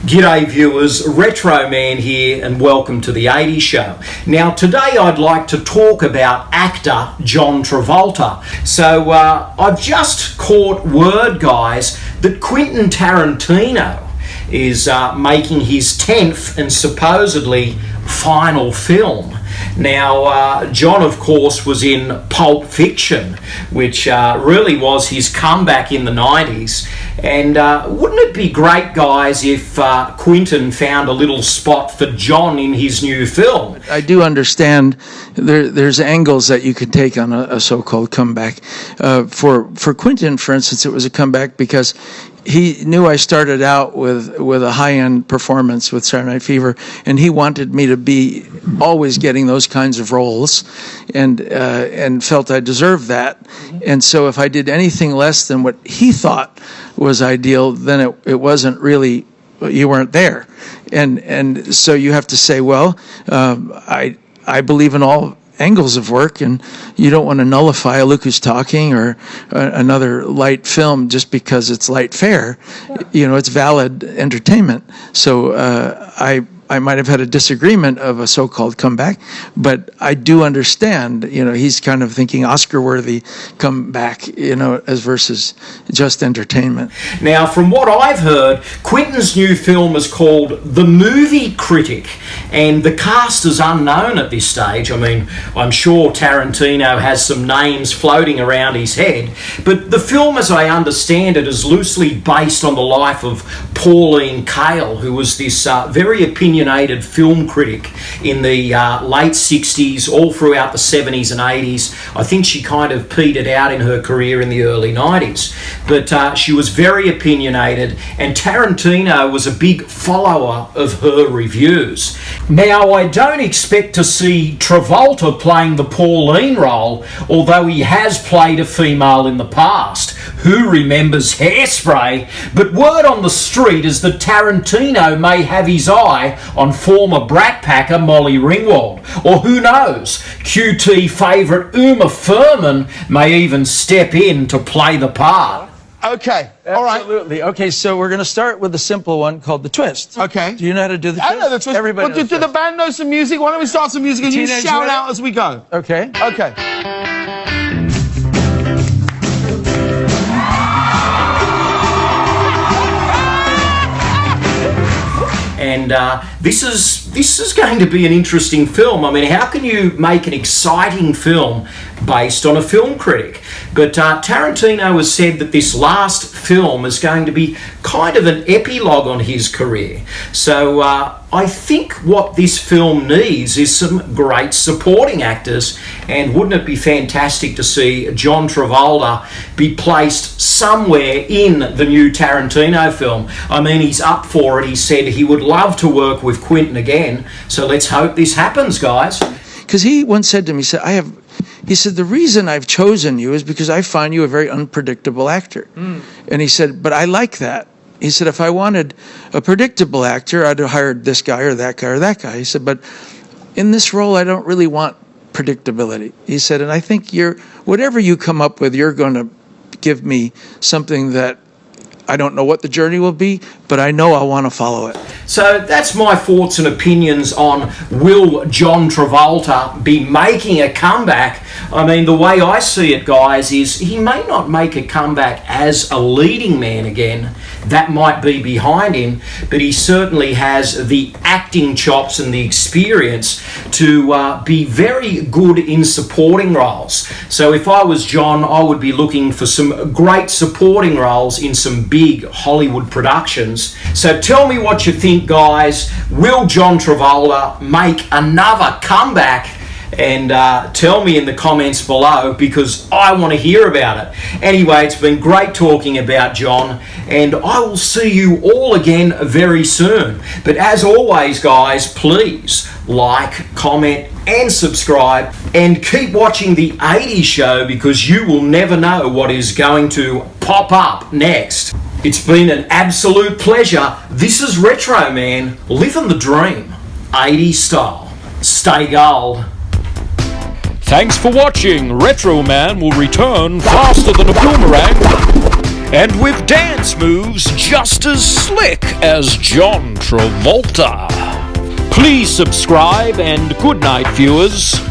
G'day viewers, Retro Man here and welcome to the 80s Show. Now today I'd like to talk about actor John Travolta. So I've just caught word, guys, that Quentin Tarantino is making his 10th and supposedly final film. Now, John, of course, was in Pulp Fiction, which really was his comeback in the 90s. And wouldn't it be great, guys, if Quentin found a little spot for John in his new film? I do understand there's angles that you could take on a so-called comeback. For Quentin, for instance, it was a comeback because he knew I started out with a high-end performance with Saturday Night Fever, and he wanted me to be always getting those kinds of roles, and felt I deserved that. And so if I did anything less than what he thought was ideal, then it wasn't really, you weren't there. And so you have to say, well, I believe in all angles of work, and you don't want to nullify a Look Who's Talking or another light film just because it's light fare. You know, it's valid entertainment. So I might have had a disagreement of a so-called comeback, but I do understand, you know, he's kind of thinking Oscar-worthy comeback, you know, as versus just entertainment. Now, from what I've heard, Quentin's new film is called The Movie Critic, and the cast is unknown at this stage. I mean, I'm sure Tarantino has some names floating around his head, but the film, as I understand it, is loosely based on the life of Pauline Kael, who was this very opinionated film critic in the late 60s, all throughout the 70s and 80s. I think she kind of petered out in her career in the early 90s. But she was very opinionated, and Tarantino was a big follower of her reviews. Now, I don't expect to see Travolta playing the Pauline role, although he has played a female in the past. Who remembers Hairspray? But word on the street is that Tarantino may have his eye on former Brat Packer Molly Ringwald. Or who knows, QT favourite Uma Thurman may even step in to play the part. Okay, all right. Absolutely. Okay, so we're going to start with a simple one called the twist. Okay. Do you know how to do the twist? I know the twist. Everybody Well, do the band know some music? Why don't we start some music and you shout out as we go? Okay. Okay. And this is going to be an interesting film. I mean, how can you make an exciting film based on a film critic? But Tarantino has said that this last film is going to be kind of an epilogue on his career. So I think what this film needs is some great supporting actors, and wouldn't it be fantastic to see John Travolta be placed somewhere in the new Tarantino film? I mean, he's up for it. He said he would love to work with Quentin again, so let's hope this happens, guys. Because he once said to me, he said, the reason I've chosen you is because I find you a very unpredictable actor. And he said, but I like that. He said, if I wanted a predictable actor, I'd have hired this guy or that guy or that guy. He said, but in this role, I don't really want predictability. He said, and I think whatever you come up with, you're going to give me something that I don't know what the journey will be, but I know I want to follow it. So that's my thoughts and opinions on will John Travolta be making a comeback. I mean, the way I see it, guys, is he may not make a comeback as a leading man again. That might be behind him, but he certainly has the acting chops and the experience to be very good in supporting roles. So if I was John, I would be looking for some great supporting roles in some big Hollywood productions. So tell me what you think, guys. Will John Travolta make another comeback? And tell me in the comments below, because I want to hear about it. Anyway, it's been great talking about John, and I will see you all again very soon. But as always, guys, please like, comment and subscribe, and keep watching the 80s Show, because you will never know what is going to pop up next. It's been an absolute pleasure. This is Retro Man, living the dream, 80s style. Stay gold. Thanks for watching. Retro Man will return faster than a boomerang. and with dance moves just as slick as John Travolta. Please subscribe and good night, viewers.